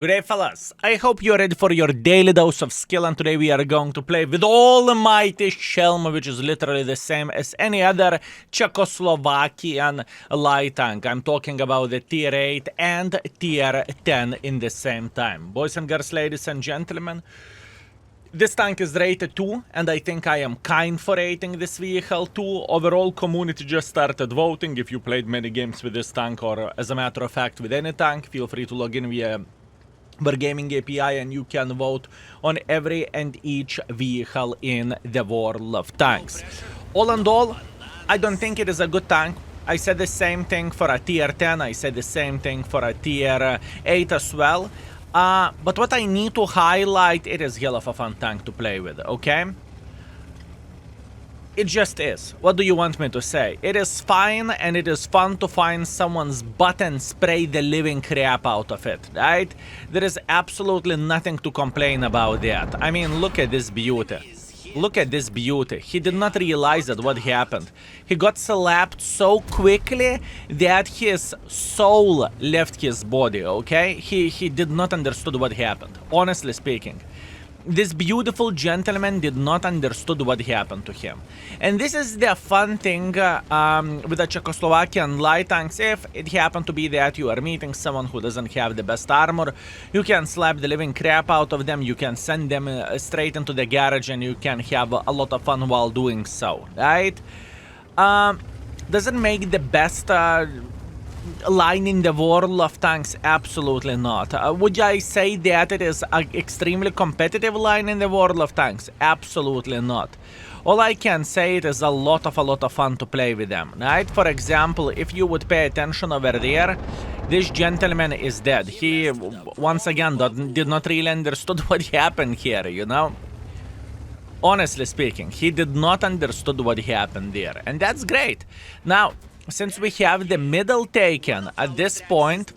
Good day, fellas. I hope you're ready for your daily dose of skill, and today we are going to play with almighty Šelma, which is literally the same as any other Czechoslovakian light tank. I'm talking about the tier 8 and tier 10 in the same time. Boys and girls, ladies and gentlemen, this tank is rated 2, and I think I am kind for rating this vehicle 2. Overall, community just started voting. If you played many games with this tank, or as a matter of fact with any tank, feel free to log in via Wargaming API and you can vote on every and each vehicle in the world of tanks. All in all, I don't think it is a good tank. I said the same thing for a tier 10, I said the same thing for a tier 8 as well. But what I need to highlight, it is hell of a fun tank to play with, okay? It just is. What do you want me to say? It is fine, and it is fun to find someone's butt and spray the living crap out of it, right? There is absolutely nothing to complain about that. I mean, look at this beauty. Look at this beauty. He did not realize that what happened. He got slapped so quickly that his soul left his body, okay? He did not understood what happened, honestly speaking. This beautiful gentleman did not understood what happened to him. And this is the fun thing with the Czechoslovakian light tanks. If it happened to be that you are meeting someone who doesn't have the best armor, you can slap the living crap out of them, you can send them straight into the garage, and you can have a lot of fun while doing so, right? Does it make the best line in the world of tanks? Absolutely not. Would I say that it is an extremely competitive line in the world of tanks? Absolutely not. All I can say, it is a lot of fun to play with them, right? For example, if you would pay attention over there, this gentleman is dead. He, once again, did not really understood what happened here, you know? Honestly speaking, he did not understood what happened there, and that's great. Now, since we have the middle taken, at this point,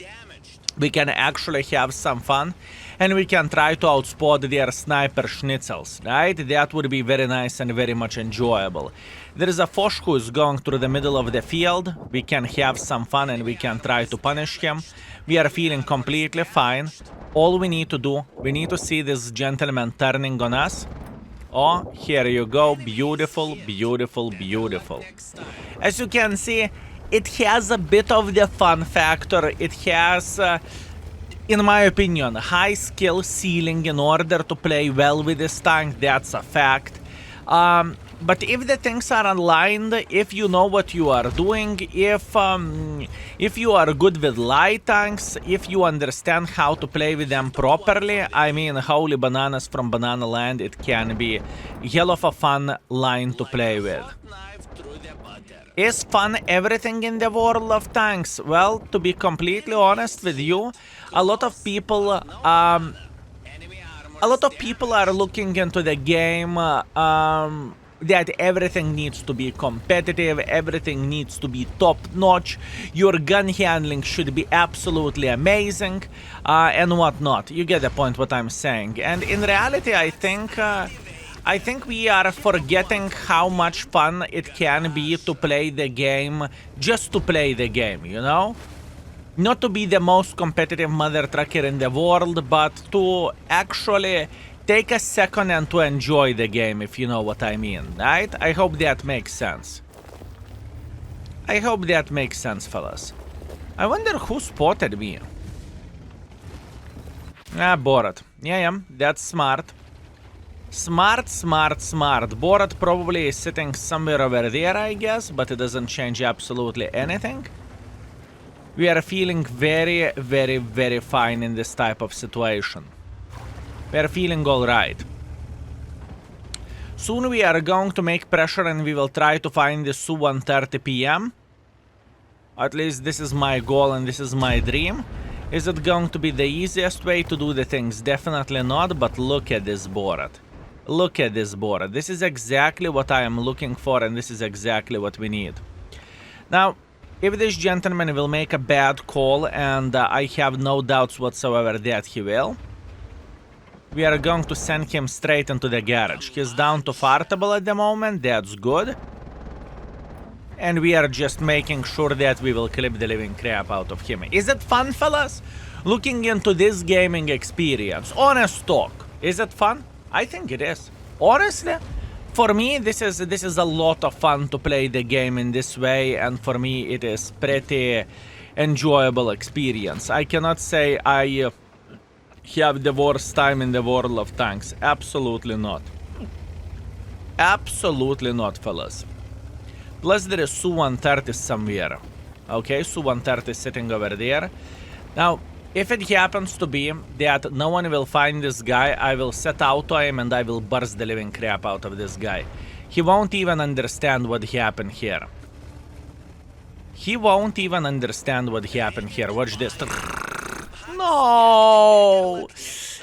we can actually have some fun, and we can try to outspot their sniper schnitzels, right? That would be very nice and very much enjoyable. There is a Foch who is going through the middle of the field. We can have some fun, and we can try to punish him. We are feeling completely fine. All we need to do, we need to see this gentleman turning on us. Oh, here you go. Beautiful, beautiful, beautiful. As you can see, it has a bit of the fun factor. It has, in my opinion, high skill ceiling in order to play well with this tank. That's a fact. But if the things are aligned, if you know what you are doing, if you are good with light tanks, if you understand how to play with them properly, I mean, holy bananas from Banana Land, it can be hell of a fun line to play with. Is fun everything in the world of tanks? Well, to be completely honest with you, a lot of people are looking into the game that everything needs to be competitive, everything needs to be top-notch, your gun handling should be absolutely amazing, and whatnot. You get the point what I'm saying. And in reality, I think we are forgetting how much fun it can be to play the game, just to play the game, you know? Not to be the most competitive mother trucker in the world, but to actually take a second and to enjoy the game, if you know what I mean, right? I hope that makes sense. I hope that makes sense, fellas. I wonder who spotted me. Borat. Yeah, that's smart. Smart. Borat probably is sitting somewhere over there, I guess, but it doesn't change absolutely anything. We are feeling very, very, very fine in this type of situation. We are feeling alright. Soon we are going to make pressure, and we will try to find the Su-130 PM. At least this is my goal and this is my dream. Is it going to be the easiest way to do the things? Definitely not, but look at this Borat. Look at this Borat. This is exactly what I am looking for, and this is exactly what we need. Now, if this gentleman will make a bad call, and I have no doubts whatsoever that he will, we are going to send him straight into the garage. He's down to fartable at the moment, that's good. and we are just making sure that we will clip the living crap out of him. Is it fun, fellas? Looking into this gaming experience, honest talk, is it fun? I think it is. Honestly, for me, this is a lot of fun to play the game in this way, and for me, it is pretty enjoyable experience. I cannot say I have the worst time in the world of tanks. Absolutely not. Absolutely not, fellas. Plus, there is Su-130 somewhere. Okay, Su-130 sitting over there. Now, if it happens to be that no one will find this guy, I will set auto aim and I will burst the living crap out of this guy. He won't even understand what happened here. He won't even understand what happened here. Watch this. No!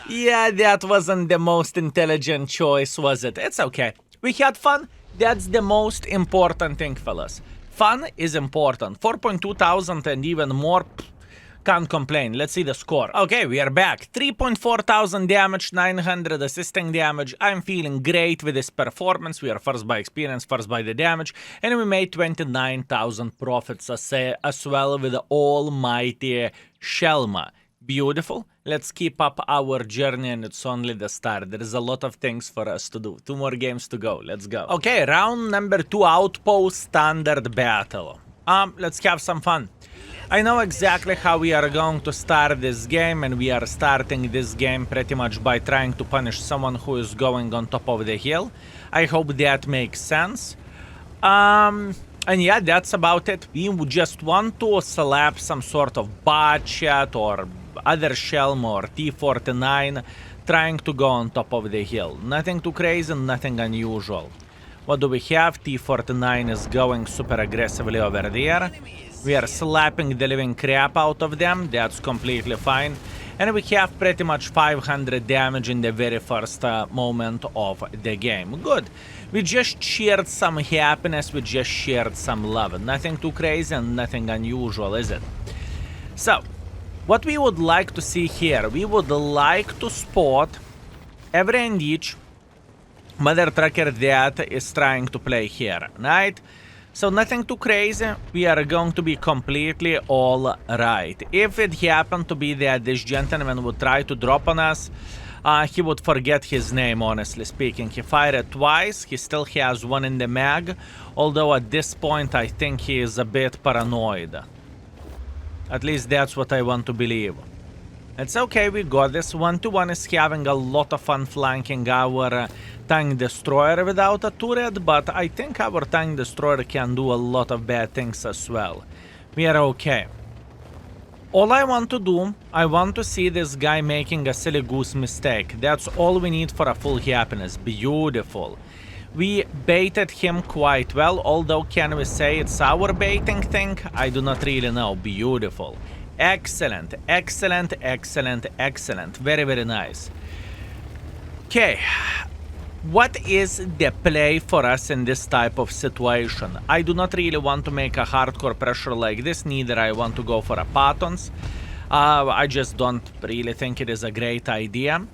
Yeah, that wasn't the most intelligent choice, was it? It's okay. We had fun. That's the most important thing, fellas. Fun is important. 4.2 thousand and even more. Can't complain. Let's see the score. Okay, we are back. 3.4 thousand damage, 900 assisting damage. I'm feeling great with this performance. We are first by experience, first by the damage. And we made 29,000 profits as well with the almighty Šelma. Beautiful. Let's keep up our journey, and it's only the start. There is a lot of things for us to do. 2 more games to go. Let's go. Okay, round number 2, Outpost Standard Battle. Let's have some fun. I know exactly how we are going to start this game, and we are starting this game pretty much by trying to punish someone who is going on top of the hill. I hope that makes sense. And yeah, that's about it. We just want to slap some sort of bot chat or other Šelma or T-49 trying to go on top of the hill. Nothing too crazy, nothing unusual. What do we have? T-49 is going super aggressively over there. We are slapping the living crap out of them. That's completely fine. And we have pretty much 500 damage in the very first moment of the game. Good. We just shared some happiness. We just shared some love. Nothing too crazy and nothing unusual, is it? So, what we would like to see here, we would like to spot every and each mother trucker that is trying to play here, right? So nothing too crazy, we are going to be completely all right. If it happened to be that this gentleman would try to drop on us, he would forget his name, honestly speaking. He fired twice, he still has one in the mag, although at this point I think he is a bit paranoid. At least that's what I want to believe. It's okay, we got this. 1-1 is having a lot of fun flanking our tank destroyer without a turret, but I think our tank destroyer can do a lot of bad things as well. We are okay. All I want to do, I want to see this guy making a silly goose mistake. That's all we need for a full happiness. Beautiful. We baited him quite well, although can we say it's our baiting thing? I do not really know. Beautiful. Excellent, excellent, excellent, excellent. Very, very nice. Okay. What is the play for us in this type of situation? I do not really want to make a hardcore pressure like this, neither I want to go for a patons. I just don't really think it is a great idea.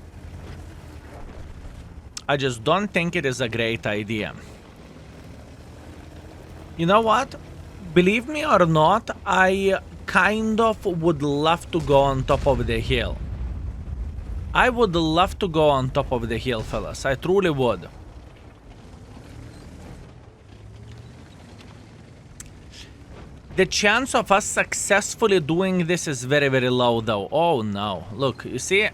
I just don't think it is a great idea. You know what? Believe me or not, I kind of would love to go on top of the hill. I would love to go on top of the hill, fellas. I truly would. The chance of us successfully doing this is very, very low, though. Oh, no. Look, you see?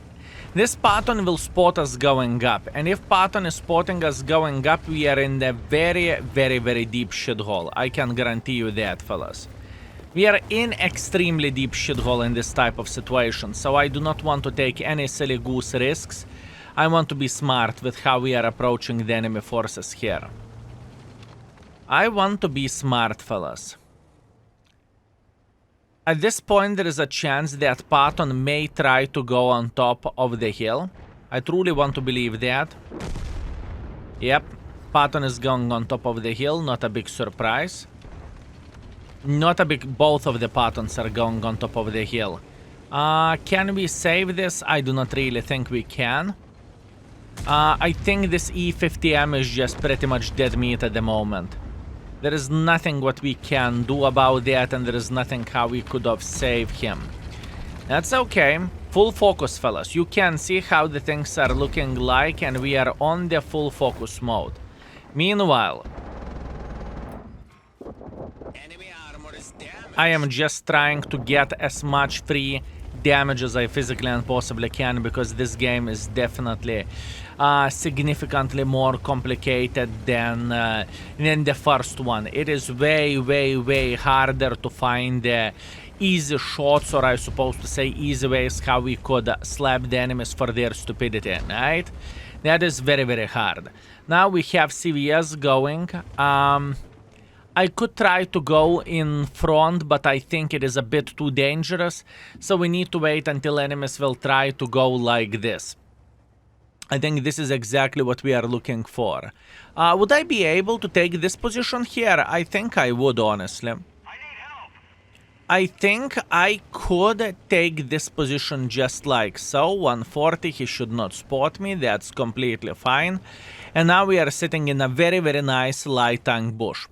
This pattern will spot us going up. And if pattern is spotting us going up, we are in the very, very, very deep shithole. I can guarantee you that, fellas. We are in extremely deep shithole in this type of situation, so I do not want to take any silly goose risks. I want to be smart with how we are approaching the enemy forces here. I want to be smart, fellas. At this point, there is a chance that Patton may try to go on top of the hill. I truly want to believe that. Yep, Patton is going on top of the hill, not a big surprise. Not a big... both of the Pattons are going on top of the hill. Can we save this? I do not really think we can. I think this E50M is just pretty much dead meat at the moment. There is nothing what we can do about that, and there is nothing how we could have saved him. That's okay. Full focus, fellas. You can see how the things are looking like, and we are on the full focus mode. Meanwhile, I am just trying to get as much free damage as I physically and possibly can, because this game is definitely significantly more complicated than the first one. It is way harder to find easy shots, or I suppose to say easy ways how we could slap the enemies for their stupidity, right? That is very hard. Now we have CVS going. I could try to go in front, but I think it is a bit too dangerous, so we need to wait until enemies will try to go like this. I think this is exactly what we are looking for. Would I be able to take this position here? I think I would, honestly. I think I could take this position just like so. 140, he should not spot me. That's completely fine. And now we are sitting in a very nice light tank bush.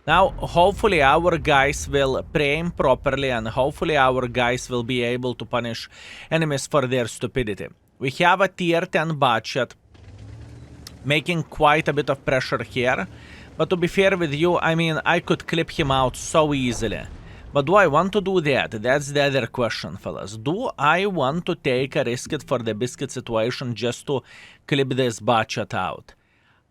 Now, hopefully our guys will aim properly, and hopefully our guys will be able to punish enemies for their stupidity. We have a tier 10 budget, making quite a bit of pressure here. But to be fair with you, I mean, I could clip him out so easily. But do I want to do that? That's the other question, fellas. Do I want to take a risk it for the biscuit situation just to clip this budget out?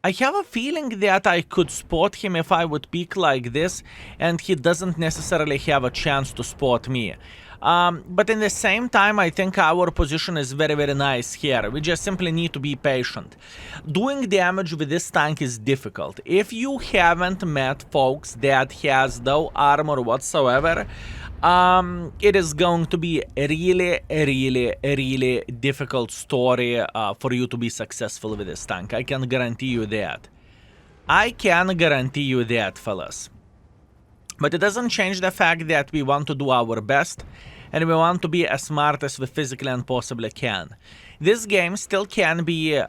I have a feeling that I could spot him if I would peek like this, and he doesn't necessarily have a chance to spot me. But in the same time, I think our position is very nice here. We just simply need to be patient. Doing damage with this tank is difficult. If you haven't met folks that has no armor whatsoever, it is going to be a really difficult story for you to be successful with this tank. I can guarantee you that. I can guarantee you that, fellas. But it doesn't change the fact that we want to do our best, and we want to be as smart as we physically and possibly can. This game still can be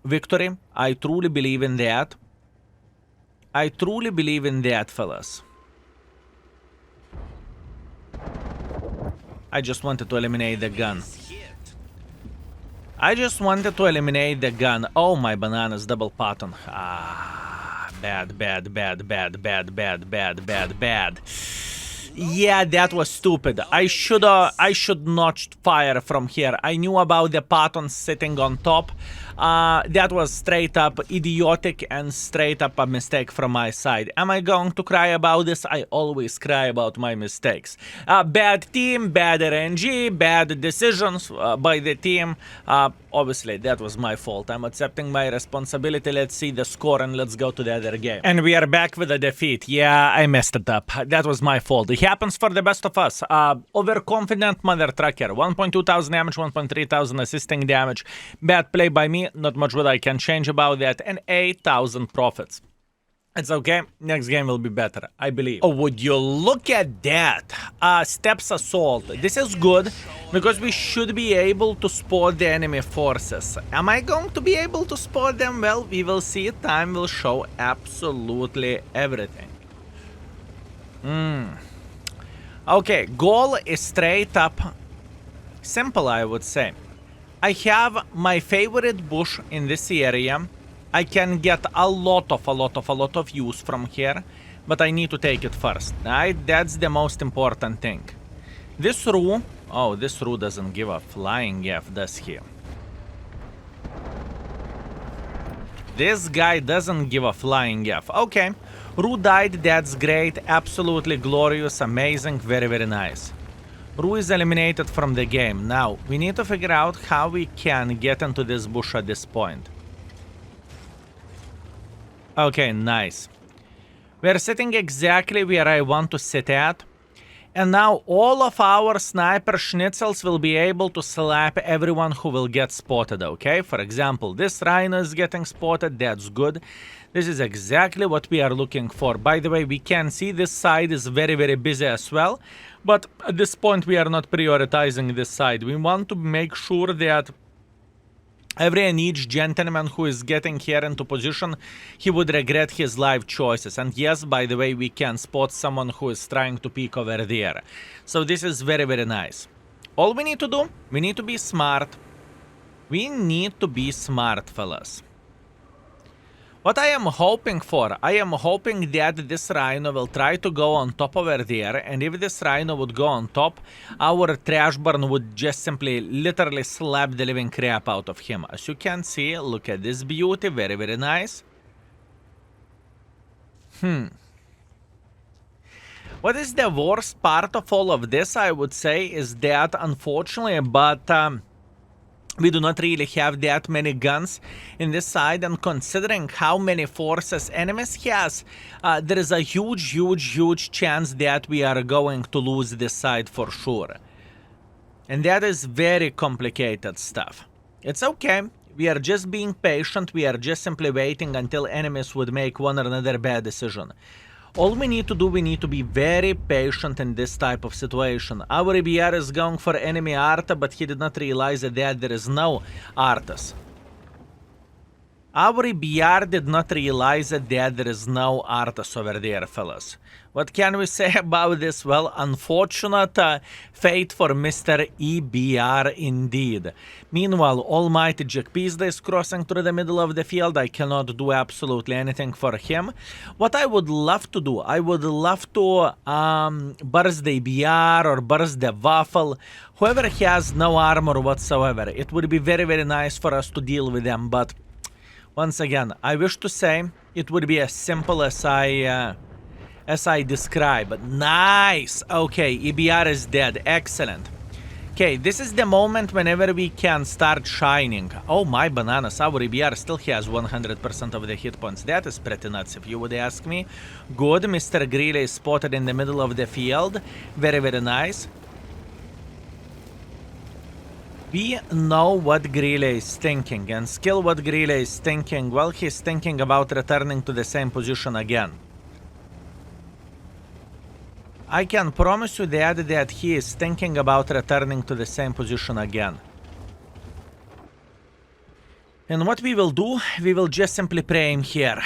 victory. I truly believe in that. I truly believe in that, fellas. I just wanted to eliminate the gun. I just wanted to eliminate the gun. Oh, my bananas, double pattern. Bad. Yeah, that was stupid. I should not fire from here. I knew about the pattern sitting on top. That was straight up idiotic and straight up a mistake from my side. Am I going to cry about this? I always cry about my mistakes. Bad team, bad RNG, bad decisions by the team. Obviously, that was my fault. I'm accepting my responsibility. Let's see the score and let's go to the other game. And we are back with a defeat. Yeah, I messed it up. That was my fault. It happens for the best of us. Overconfident mother trucker. 1.2 thousand damage, 1.3 thousand assisting damage. Bad play by me. Not much what I can change about that. And 8,000 profits. It's okay. Next game will be better, I believe. Oh, would you look at that? Steps assault. This is good because we should be able to spot the enemy forces. Am I going to be able to spot them? Well, we will see. Time will show absolutely everything. Okay, goal is straight up simple, I would say. I have my favorite bush in this area. I can get a lot of use from here, but I need to take it first, right? That's the most important thing. This Roo, oh, this Roo doesn't give a flying F, does he? This guy doesn't give a flying F. Okay, Roo died, that's great, absolutely glorious, amazing, very nice. Roo is eliminated from the game. Now, we need to figure out how we can get into this bush at this point. Okay, nice. We're sitting exactly where I want to sit at. And now all of our sniper schnitzels will be able to slap everyone who will get spotted, okay? For example, this rhino is getting spotted, that's good. This is exactly what we are looking for. By the way, we can see this side is very busy as well. But at this point, we are not prioritizing this side. We want to make sure that Every and each gentleman who is getting here into position, he would regret his life choices. And yes, by the way, we can spot someone who is trying to peek over there. So this is very, very nice. All we need to do, we need to be smart. We need to be smart, fellas. What I am hoping for, I am hoping that this rhino will try to go on top over there, and if this rhino would go on top, our trash burn would just simply literally slap the living crap out of him. As you can see, look at this beauty, very, very nice. What is the worst part of all of this, I would say, is that unfortunately, we do not really have that many guns in this side, and considering how many forces enemies has, there is a huge chance that we are going to lose this side for sure. And that is very complicated stuff. It's okay. We are just being patient. We are just simply waiting until enemies would make one or another bad decision. All we need to do, we need to be very patient in this type of situation. Our EBR is going for enemy Arta, but he did not realize that there is no Artas. Our EBR did not realize that there is no Artas over there, fellas. What can we say about this? Well, unfortunate fate for Mr. EBR indeed. Meanwhile, almighty Jack Peasda is crossing through the middle of the field. I cannot do absolutely anything for him. What I would love to do, I would love to burst the EBR or burst the Waffle. Whoever has no armor whatsoever, it would be very, very nice for us to deal with them, but once again, I wish to say it would be as simple as I describe. Nice! Okay, EBR is dead. Excellent. Okay, this is the moment whenever we can start shining. Oh my bananas, our EBR still has 100% of the hit points. That is pretty nuts if you would ask me. Good, Mr. Greeley is spotted in the middle of the field. Very, very nice. We know what Greeley is thinking, and skill what Greeley is thinking. Well, he's thinking about returning to the same position again. I can promise you that he is thinking about returning to the same position again. And what we will do, we will just simply pray him here.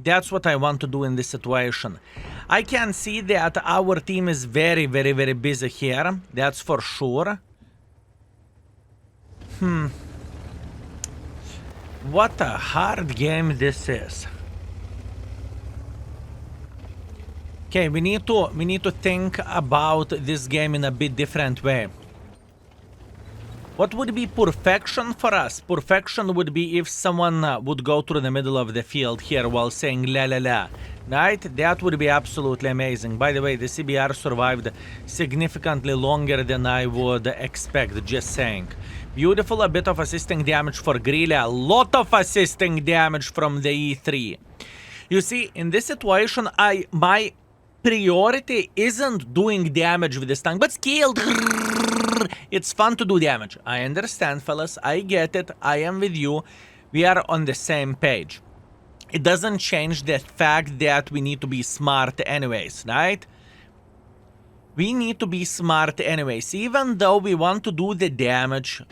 That's what I want to do in this situation. I can see that our team is very, very, very busy here. That's for sure. What a hard game this is. Okay, we need to think about this game in a bit different way. What would be perfection for us? Perfection would be if someone would go through the middle of the field here while saying la la la. Right? That would be absolutely amazing. By the way, the CBR survived significantly longer than I would expect, just saying. Beautiful, a bit of assisting damage for Greeley, a lot of assisting damage from the E3. You see, in this situation, my priority isn't doing damage with this tank, but skill. It's fun to do damage. I understand, fellas. I get it. I am with you. We are on the same page. It doesn't change the fact that we need to be smart anyways, right? We need to be smart anyways. Even though we want to do the damage,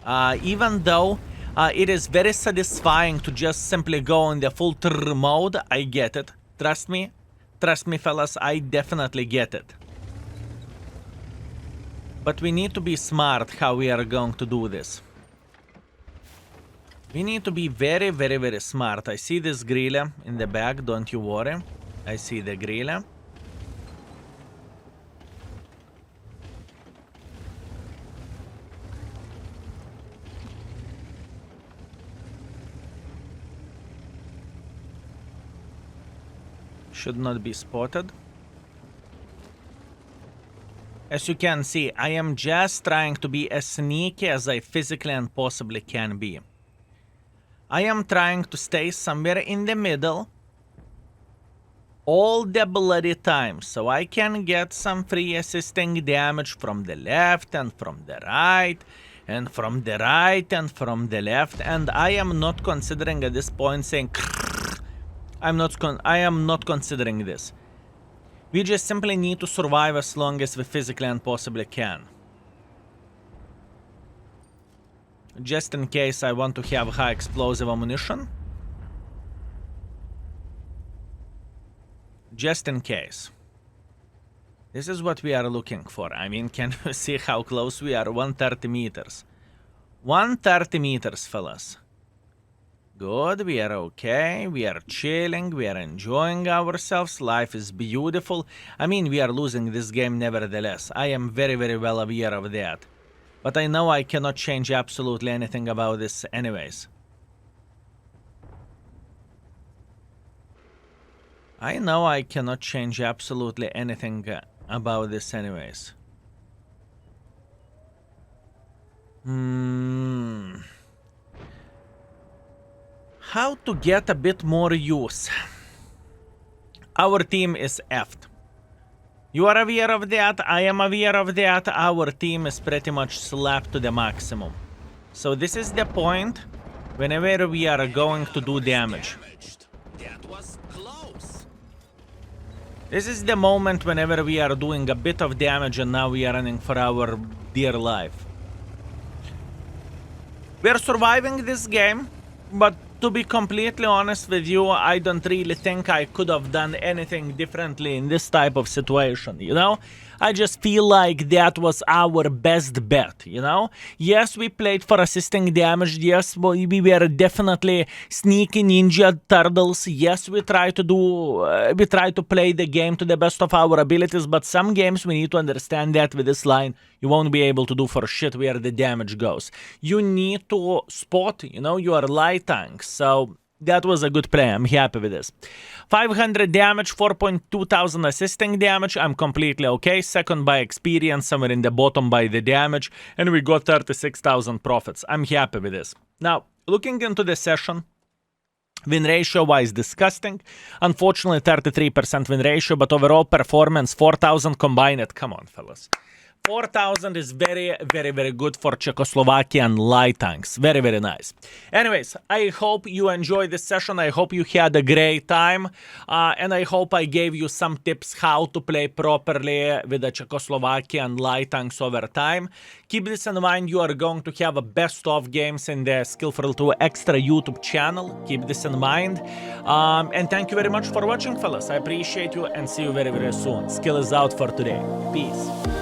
even though it is very satisfying to just simply go in the full trrr mode, I get it. Trust me, fellas, I definitely get it. But we need to be smart how we are going to do this. We need to be very, very, very smart. I see this grille in the back, don't you worry. I see the grille. Should not be spotted. As you can see, I am just trying to be as sneaky as I physically and possibly can be. I am trying to stay somewhere in the middle all the bloody time, so I can get some free assisting damage from the left and from the right, and from the right and from the left, and I am not considering at this point saying I am not considering this. We just simply need to survive as long as we physically and possibly can. Just in case I want to have high explosive ammunition. Just in case. This is what we are looking for. I mean, can you see how close we are? 130 meters. 130 meters, fellas. Good, we are okay. We are chilling. We are enjoying ourselves. Life is beautiful. I mean, we are losing this game nevertheless. I am very, very well aware of that. But I know I cannot change absolutely anything about this anyways. I know I cannot change absolutely anything about this anyways. How to get a bit more use? Our team is effed. You are aware of that, I am aware of that. Our team is pretty much slapped to the maximum. So this is the point whenever we are going to do damage. That was close. This is the moment whenever we are doing a bit of damage and now we are running for our dear life. We are surviving this game, but to be completely honest with you, I don't really think I could have done anything differently in this type of situation, you know? I just feel like that was our best bet, you know? Yes, we played for assisting damage. Yes, we were definitely sneaky ninja turtles. Yes, we try to play the game to the best of our abilities, but some games we need to understand that with this line, you won't be able to do for shit where the damage goes. You need to spot, you know, your light tanks. So that was a good play. I'm happy with this. 500 damage, 4.2 thousand assisting damage. I'm completely okay. Second by experience, somewhere in the bottom by the damage. And we got 36,000 profits. I'm happy with this. Now, looking into the session, win ratio wise disgusting. Unfortunately, 33% win ratio, but overall performance, 4,000 combined. Come on, fellas. 4,000 is very, very, very good for Czechoslovakian light tanks. Very, very nice. Anyways, I hope you enjoyed this session. I hope you had a great time. And I hope I gave you some tips how to play properly with the Czechoslovakian light tanks over time. Keep this in mind. You are going to have a best of games in the Skillful 2 Extra YouTube channel. Keep this in mind. And thank you very much for watching, fellas. I appreciate you and see you very, very soon. Skill is out for today. Peace.